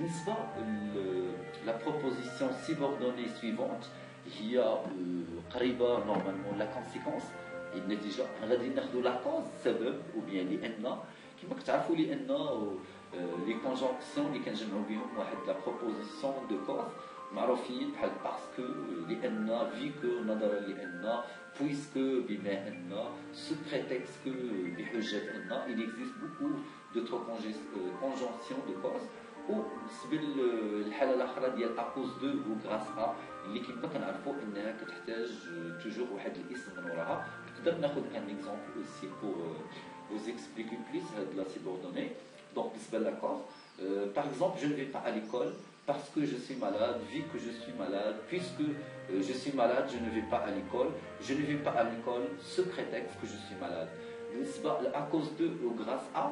بالنسبة la proposition subordonnée suivante هي قريبة normalement la conséquence النتيجة غادي ناخذوا la cause السبب ou bien لأن كما كتعرفوا لأن لي كونجونكسيون اللي كنجمعوا بهم واحد لا بروبوزيسيون دو كوز معروفين بحال باسكو لأن فيكو نظرا لأن puisque بما أن sous prétexte que بحجة أن il existe beaucoup d'autres conjonctions de cause وبالنسبه للحاله الاخرى ديال اكوز دو و غراس ا اللي كما كنعرفوا انها كتحتاج توجور واحد الاسم من وراها. نقدر ناخذ ان اكزومبل اوسي بور vous expliquer plus هاد لا سيبوردوني. دونك بالنسبه لاكوز par exemple je ne vais pas à l'école parce que je suis malade, vu que je suis malade, puisque je suis malade, je ne vais pas à l'école, je ne vais pas à l'école ce prétexte que je suis malade. بالنسبه à cause de ou grâce à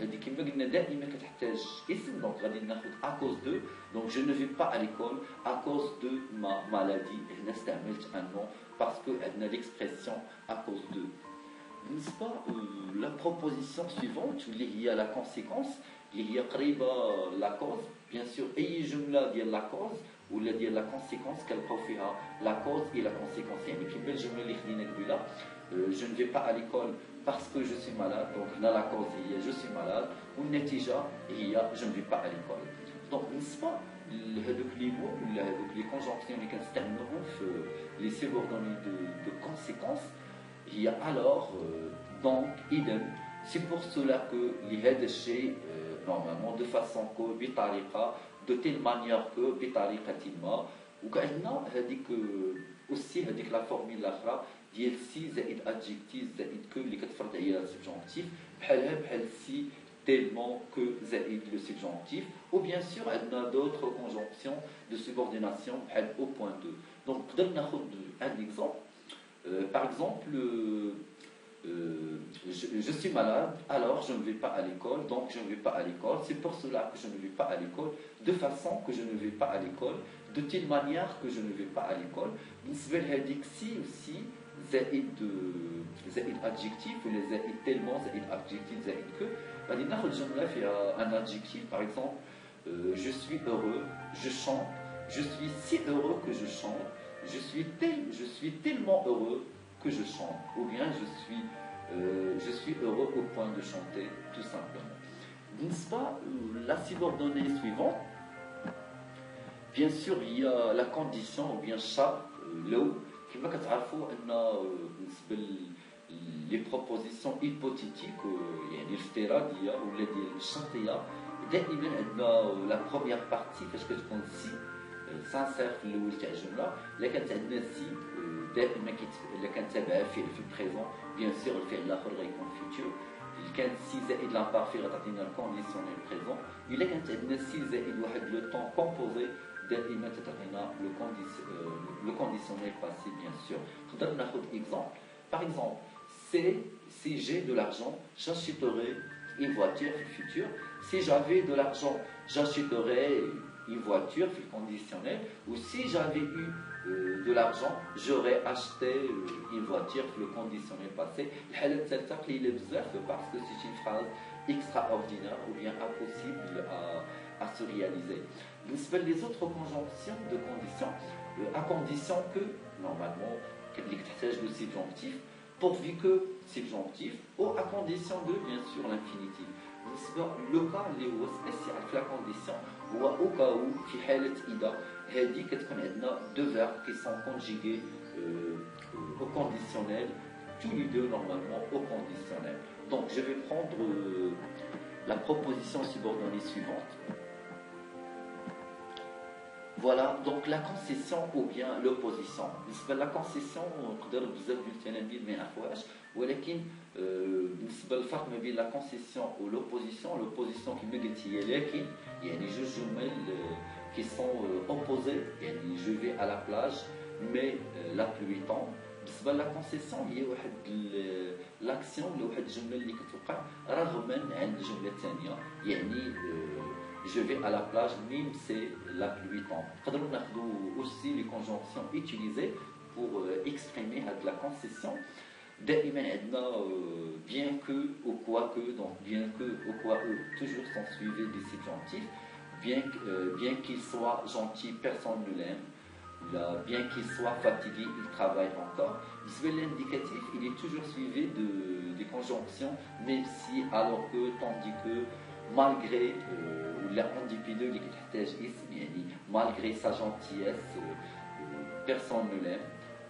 هذه كما قلنا دائما كتحتاج اسم. دونك غادي ناخذ à cause de. دونك je ne vais pas à l'école à cause de ma maladie. هنا استعملت un nom parce que عندنا l'expression à cause de. بالنسبه la proposition suivante اللي هي la conséquence اللي هي قريبه la cause. bien sûr اي جمله ديال la cause ولا ديال la conséquence كنلقاو فيها la cause et la conséquence. يعني كما الجمله اللي خدينا قبيله je ne vais pas à l'école parce que je suis malade. donc là la cause هي je suis malade والنتيجه هي je ne vais pas à l'école. donc بالنسبه لهذوك لي مو ولا هذوك لي كونجونكسيون اللي كنستعملوهم في لي سيبوردوني دو كونسيكونس هي alors donc idem. c'est pour cela que لهذا الشيء normalement de façon que بطريقه de telle manière que بطريقه ما. وكأننا هذيك aussi هذيك لا فورميل الاخرى ديال سي زائد ادجيكتيف زائد كو اللي كتفرض عليها سبجونكتيف بحالها بحال سي tellement que زائد لو سبجونكتيف. و بيان سور عندنا d'autres conjonctions de subordination بحال au point 2. donc نقدر ناخذ un exemple. par exemple je suis malade alors je ne vais pas à l'école. donc je ne vais pas à l'école. c'est pour cela que je ne vais pas à l'école de façon que je ne vais pas à l'école de telle manière que je ne vais pas à l'école. بالنسبه لهذيك سي aussi زائد adjectif ولا زائد tellement زائد adjectif زائد que غادي ناخذ جمله فيها un adjectif. par exemple je suis heureux je chante. je suis si heureux que je chante. je suis tellement heureux que je chante. ou bien je suis heureux au point de chanter tout simplement. بالنسبه la subordonnée suivante bien sûr il y a la condition ou bien charte لو كما كتعرفوا ان بالنسبه لي بروبوزيسيون هيبوتيتيك يعني الافتراضيه ولا ديال الشرطيه دائما عندنا لا بروميير بارتي فاش كتكون سي سانسير في الاول تاع الجمله. الا كانت عندنا سي دائما الا كان تابعها فعل في البريزون بيان سور الفعل الاخر غيكون فيتور. الا كانت سي زائد لامبارفي غتعطينا الكونديسيونيل بريزون. الا كانت عندنا سي زائد واحد لو طون كومبوزي دائما تتعطينا لو كونديسيونيل باسي بيان سور. نقدر ناخذ اكزومبل. par exemple si j'ai de l'argent j'achèterai une voiture في الفيتور. si j'avais de l'argent j'achèterais une voiture في الكونديسيونيل. ou si j'avais eu de l'argent j'aurais acheté une voiture في le conditionnel passé. الحاله الثالثه قليله بزاف parce que c'est une phrase extraordinaire ou bien impossible à se réaliser. بالنسبه les autres conjonctions de condition à condition que normalement اللي كتحتاج le subjonctif pourvu que subjonctif ou à condition de bien sûr l'infinitif. بالنسبه لو كا اللي هو سبيسيال في لا كونديسيون هو او كاو في حاله اذا هذه كتكون عندنا دو فيرب كي سون كونجيغي au conditionnel tous les deux normalement au conditionnel. donc je vais prendre la proposition subordonnée suivante. voilà donc la concession ou bien l'opposition. بالنسبه لا concession نقدر بزاف ديال التلاميذ ما يعرفوهاش ولكن بالنسبه للفرق ما بين لا concession و l'opposition كما قلت هي لكن يعني جوج جمل qui sont opposés. يعني je vais à la plage mais la pluie tombe. بالنسبه لا concession هي واحد لاكسيون ولا واحد الجمله اللي كتوقع رغما عن الجمله الثانيه. يعني je vais à la plage même si la pluie tombe. نقدروا ناخذوا aussi les conjonctions utilisées pour exprimer la concession. دائما عندنا bien que ou quoique. donc bien que ou quoique toujours sont suivis des subjonctifs. bien qu'il soit gentil, personne ne l'aime. Bien qu'il soit fatigué, il travaille encore. L'indicatif, il est toujours suivi des conjonctions, même si, alors que, tandis que, malgré malgré sa gentillesse, personne ne l'aime.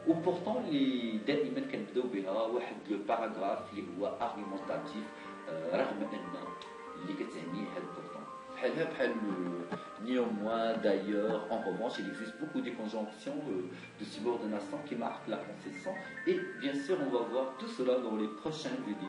وبورتون اللي دائما كنبداو بها واحد لو باراغراف اللي هو ارغيومونتاتيف رغم ان اللي كتعني هاد بورتون بحال néanmoins d'ailleurs en revanche il existe beaucoup de conjonctions de subordination qui marquent la concession et bien sûr on va voir tout cela dans les prochaines vidéos.